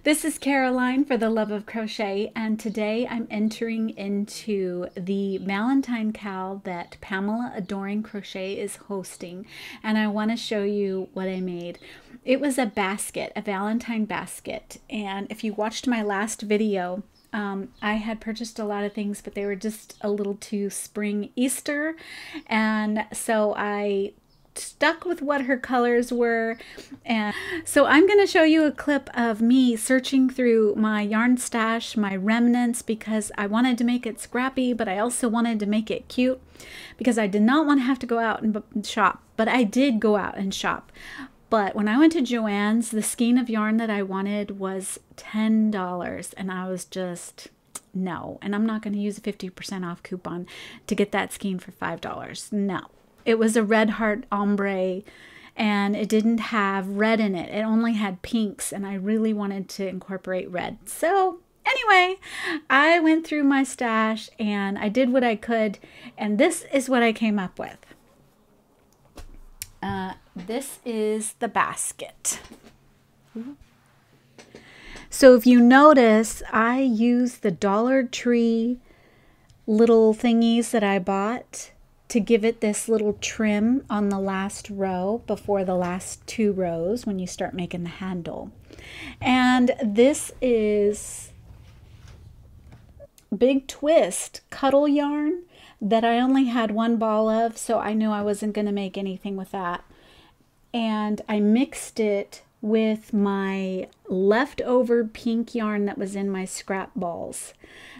This is Caroline for the Love of Crochet, and today I'm entering into the Valentine Cal that Pamela Adoring Crochet is hosting, and I want to show you what I made. It was a basket, a Valentine basket, and if you watched my last video, I had purchased a lot of things, but they were just a little too spring Easter, and so I stuck with what her colors were. And so I'm going to show you a clip of me searching through my yarn stash, my remnants, because I wanted to make it scrappy, but I also wanted to make it cute because I did not want to have to go out and shop, but I did go out and shop. But when I went to Joann's, the skein of yarn that I wanted was $10, and I was just, no. And I'm not going to use a 50% off coupon to get that skein for $5. No. It was a red heart ombre, and it didn't have red in it. It only had pinks, and I really wanted to incorporate red. So anyway, I went through my stash, and I did what I could, and this is what I came up with. This is the basket. So if you notice, I used the Dollar Tree little thingies that I bought to give it this little trim on the last row before the last two rows when you start making the handle. And this is Big Twist cuddle yarn that I only had one ball of, so I knew I wasn't going to make anything with that. And I mixed it with my leftover pink yarn that was in my scrap balls.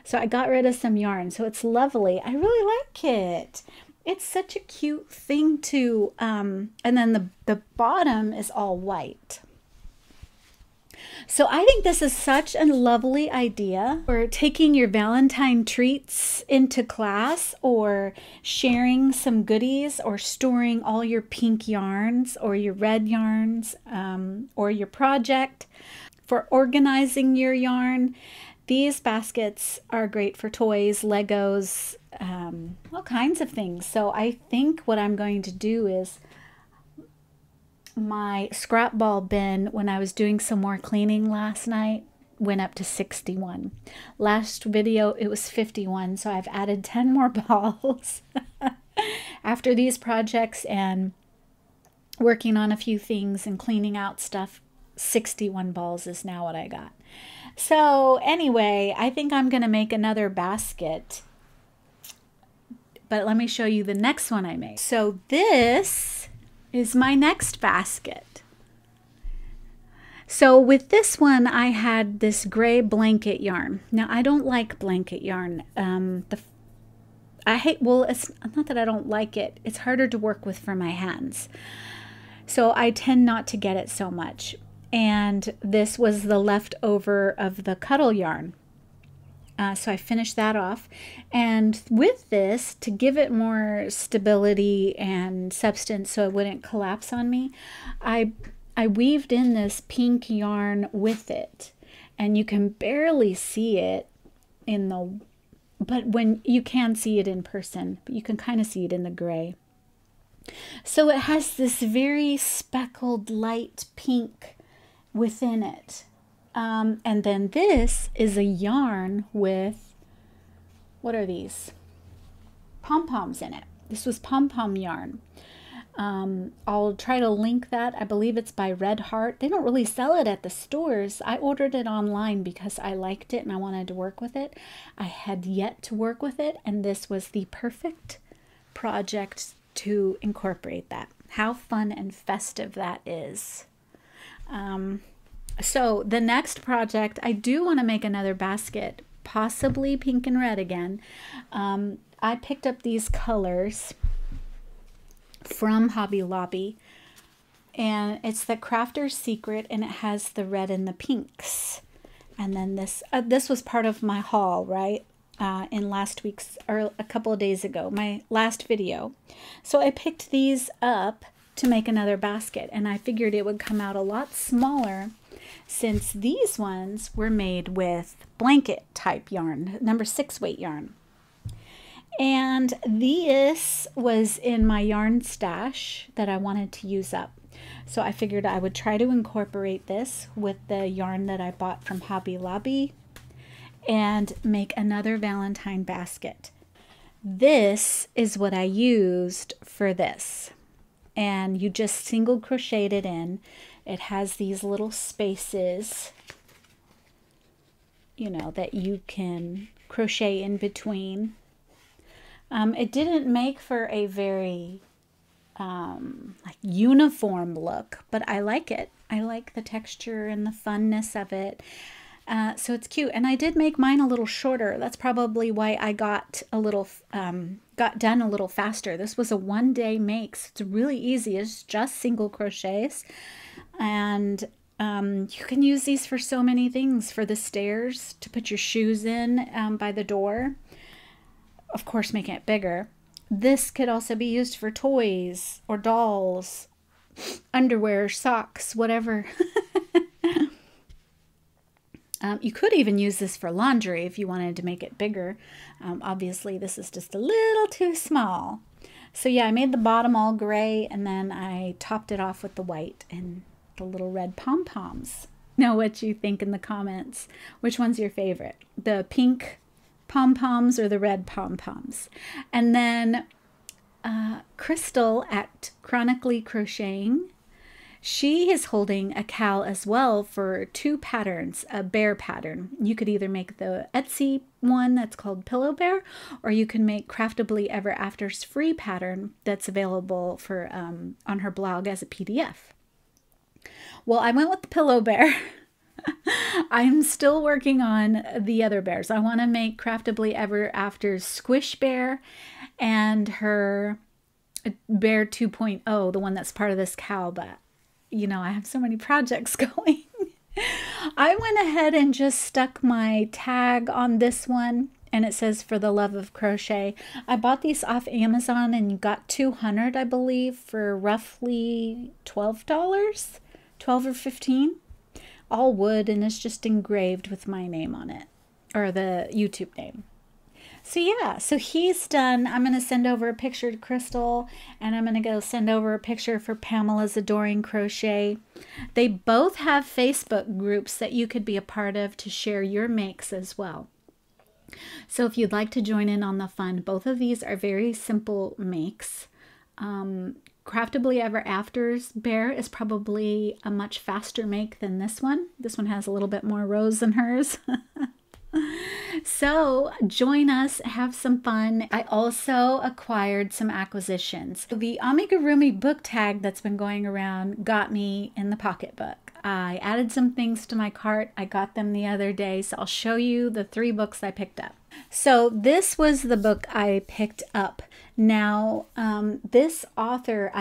So I got rid of some yarn, so it's lovely. I really like it. It's such a cute thing to, and then the bottom is all white. So I think this is such a lovely idea for taking your Valentine treats into class, or sharing some goodies, or storing all your pink yarns or your red yarns, or your project, for organizing your yarn. These baskets are great for toys, Legos, all kinds of things. So I think what I'm going to do is, my scrap ball bin, when I was doing some more cleaning last night, went up to 61. Last video it was 51, so I've added 10 more balls. After these projects and working on a few things and cleaning out stuff, 61 balls is now what I got. So anyway, I think I'm going to make another basket, but let me show you the next one I made. So this is my next basket. So with this one, I had this gray blanket yarn. Now I don't like blanket yarn. I hate, well, it's not that I don't like it. It's harder to work with for my hands. So I tend not to get it so much. And this was the leftover of the cuddle yarn. So I finished that off, and with this, to give it more stability and substance so it wouldn't collapse on me, I weaved in this pink yarn with it, and you can barely see it in the, but when you can see it in person, but you can kind of see it in the gray. So it has this very speckled light pink within it. And then this is a yarn with, what are these? Pom-poms in it. This was pom-pom yarn. I'll try to link that. I believe it's by Red Heart. They don't really sell it at the stores. I ordered it online because I liked it and I wanted to work with it. I had yet to work with it, and this was the perfect project to incorporate that. How fun and festive that is. So the next project, I do want to make another basket, possibly pink and red again. I picked up these colors from Hobby Lobby, and it's the Crafter's Secret, and it has the red and the pinks. And then this was part of my haul, right? In last week's, or a couple of days ago, my last video. So I picked these up to make another basket, and I figured it would come out a lot smaller, since these ones were made with blanket type yarn, number 6 weight yarn. And this was in my yarn stash that I wanted to use up. So I figured I would try to incorporate this with the yarn that I bought from Hobby Lobby and make another Valentine basket. This is what I used for this. And you just single crocheted it in. It has these little spaces, you know, that you can crochet in between. It didn't make for a very like uniform look, but I like it. I like the texture and the funness of it. So it's cute. And I did make mine a little shorter. That's probably why I got a little, got done a little faster. This was a 1-day make. So it's really easy. It's just single crochets. And you can use these for so many things. For the stairs, to put your shoes in by the door. Of course, making it bigger. This could also be used for toys or dolls, underwear, socks, whatever. You could even use this for laundry if you wanted to make it bigger. Obviously, this is just a little too small. So yeah, I made the bottom all gray, and then I topped it off with the white and the little red pom-poms. Know what you think in the comments. Which one's your favorite? The pink pom-poms or the red pom-poms? And then Crystal at Chronically Crocheting, she is holding a cal as well for 2 patterns, a bear pattern. You could either make the Etsy one that's called Pillow Bear, or you can make Craftably Ever After's free pattern that's available for on her blog as a PDF. Well, I went with the Pillow Bear. I'm still working on the other bears. I want to make Craftably Ever After's Squish Bear and her Bear 2.0, the one that's part of this cal, but you know, I have so many projects going. I went ahead and just stuck my tag on this one, and it says For the Love of Crochet. I bought these off Amazon and you got 200, I believe, for roughly $12, 12 or 15. All wood, and it's just engraved with my name on it, or the YouTube name. So yeah, so he's done. I'm going to send over a picture to Crystal, and I'm going to go send over a picture for Pamela's Adoring Crochet. They both have Facebook groups that you could be a part of to share your makes as well. So if you'd like to join in on the fun, both of these are very simple makes. Craftably Ever After's Bear is probably a much faster make than this one. This one has a little bit more rows than hers. So join us, have some fun. I also acquired some acquisitions. The Amigurumi book tag that's been going around got me in the pocketbook. I added some things to my cart. I got them the other day, so I'll show you the 3 books I picked up. So this was the book I picked up. Now, this author,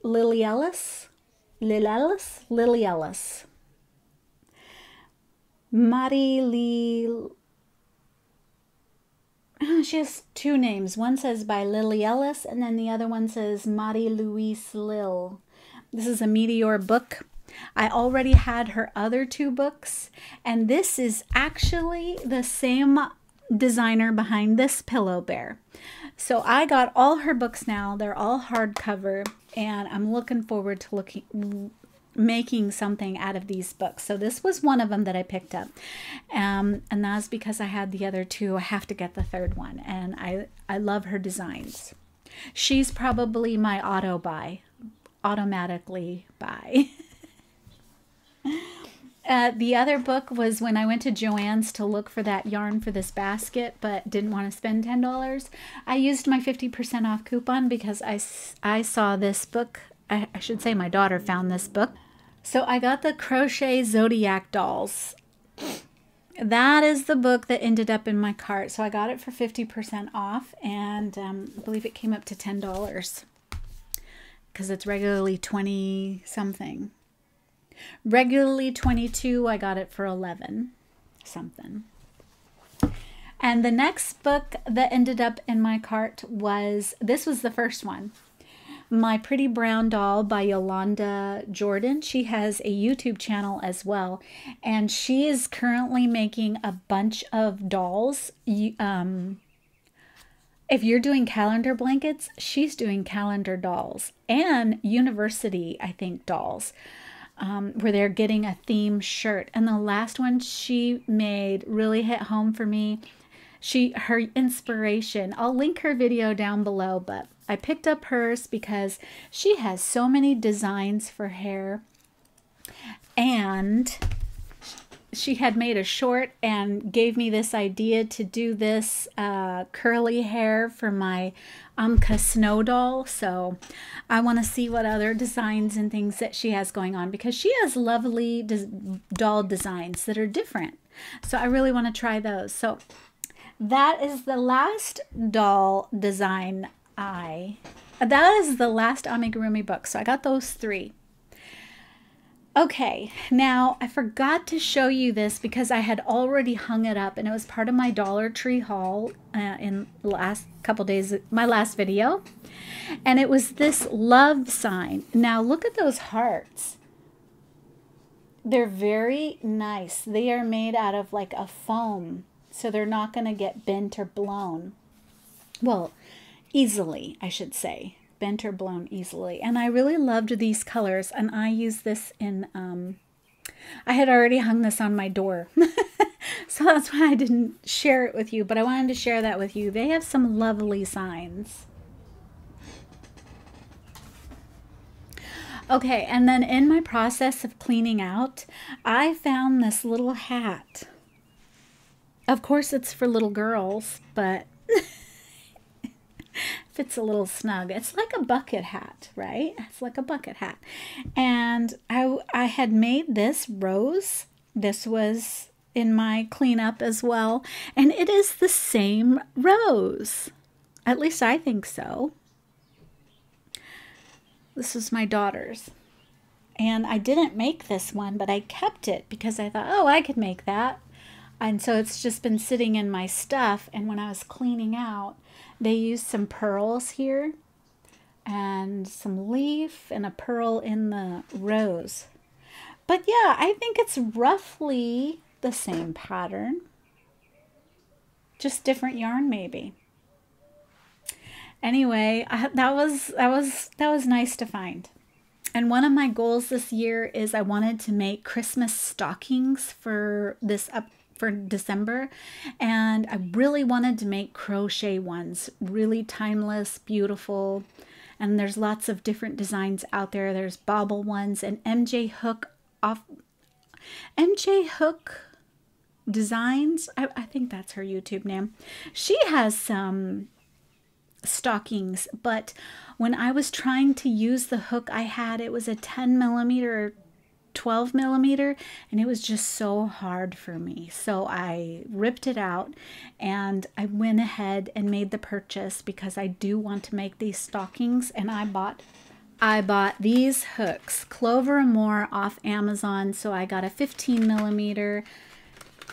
Lily Ellis. She has 2 names. One says by Lily Ellis, and then the other one says Marie Louise Lil. This is a Meteor book. I already had her other 2 books, and this is actually the same designer behind this Pillow Bear. So I got all her books now. They're all hardcover, and I'm looking forward to making something out of these books. So this was one of them that I picked up, and that's because I had the other 2. I have to get the 3rd one, and I love her designs. She's probably my automatically buy. The other book was when I went to Joann's to look for that yarn for this basket, but didn't want to spend $10. I used my 50% off coupon because I saw this book. I should say my daughter found this book. So I got the Crochet Zodiac Dolls. That is the book that ended up in my cart. So I got it for 50% off, and I believe it came up to $10 because it's regularly 20 something. Regularly 22, I got it for 11 something. And the next book that ended up in my cart this was the first one. My Pretty Brown Doll by Yolanda Jordan. She has a YouTube channel as well, and she is currently making a bunch of dolls If you're doing calendar blankets, she's doing calendar dolls and university, I think, dolls, where they're getting a theme shirt. And the last one she made really hit home for me. Her inspiration, I'll link her video down below, but I picked up hers because she has so many designs for hair, and she had made a short and gave me this idea to do this curly hair for my Amka snow doll. So I want to see what other designs and things that she has going on, because she has lovely doll designs that are different. So I really want to try those. So that is the last doll design that is the last amigurumi book. So I got those 3. Okay, now I forgot to show you this because I had already hung it up, and it was part of my Dollar Tree haul in the last couple days, my last video. And it was this love sign. Now look at those hearts. They're very nice. They are made out of like a foam, so they're not going to get bent or blown. Well, easily, I should say. Bent or blown easily. And I really loved these colors, and I used this in I had already hung this on my door. So that's why I didn't share it with you, but I wanted to share that with you. They have some lovely signs. Okay, and then in my process of cleaning out, I found this little hat. Of course it's for little girls, but fits a little snug. It's like a bucket hat, right? It's like a bucket hat. And I had made this rose. This was in my cleanup as well. And it is the same rose. At least I think so. This is my daughter's. And I didn't make this one, but I kept it because I thought, oh, I could make that. And so it's just been sitting in my stuff. And when I was cleaning out, they used some pearls here and some leaf and a pearl in the rose. But yeah, I think it's roughly the same pattern. Just different yarn maybe. Anyway, that was nice to find. And one of my goals this year is I wanted to make Christmas stockings for December, and I really wanted to make crochet ones, really timeless, beautiful, and there's lots of different designs out there. There's bobble ones, and MJ Hook Designs, I think that's her YouTube name. She has some stockings, but when I was trying to use the hook I had, it was a 10 millimeter 12 millimeter, and it was just so hard for me. So I ripped it out, and I went ahead and made the purchase because I do want to make these stockings. And I bought these hooks, Clover and More, off Amazon. So I got a 15 millimeter.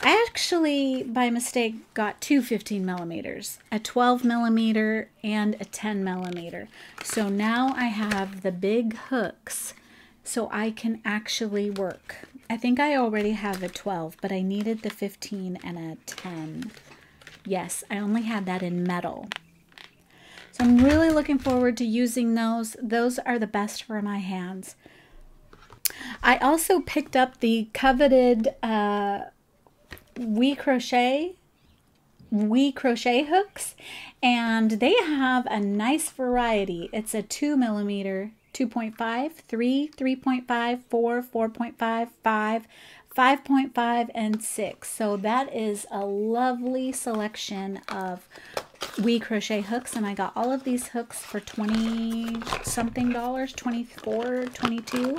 I actually, by mistake, got two 15 millimeters, a 12 millimeter and a 10 millimeter. So now I have the big hooks so I can actually work. I think I already have a 12, but I needed the 15 and a 10. Yes, I only had that in metal. So I'm really looking forward to using those. Those are the best for my hands. I also picked up the coveted We Crochet hooks, and they have a nice variety. It's a 2 millimeter, 2.5, 3, 3.5, 4, 4.5, 5, 5.5, and 6. So that is a lovely selection of We Crochet hooks, and I got all of these hooks for 20 something dollars, 24, 22.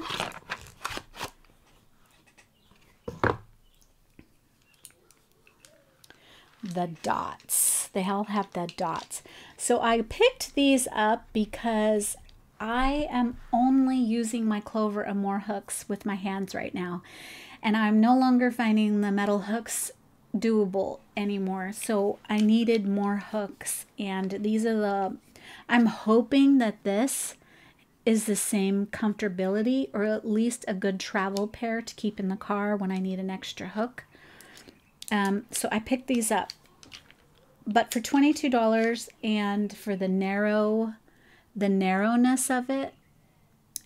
The dots. They all have the dots. So I picked these up because I am only using my Clover and More hooks with my hands right now, and I'm no longer finding the metal hooks doable anymore. So I needed more hooks, and these are the, I'm hoping that this is the same comfortability, or at least a good travel pair to keep in the car when I need an extra hook. So I picked these up. But for $22 and for the narrowness of it,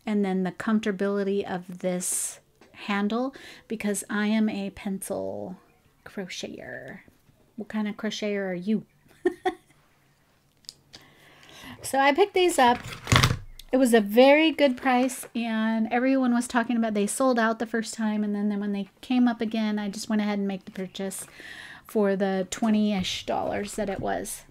and then the comfortability of this handle, because I am a pencil crocheter. What kind of crocheter are you? So I picked these up. It was a very good price, and everyone was talking about they sold out the first time, and then when they came up again, I just went ahead and made the purchase for the $20-ish that it was.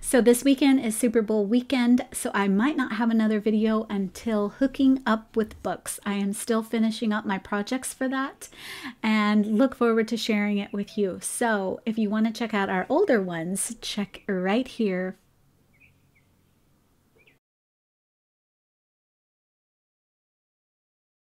So this weekend is Super Bowl weekend, so I might not have another video until hooking up with books. I am still finishing up my projects for that and look forward to sharing it with you. So if you want to check out our older ones, check right here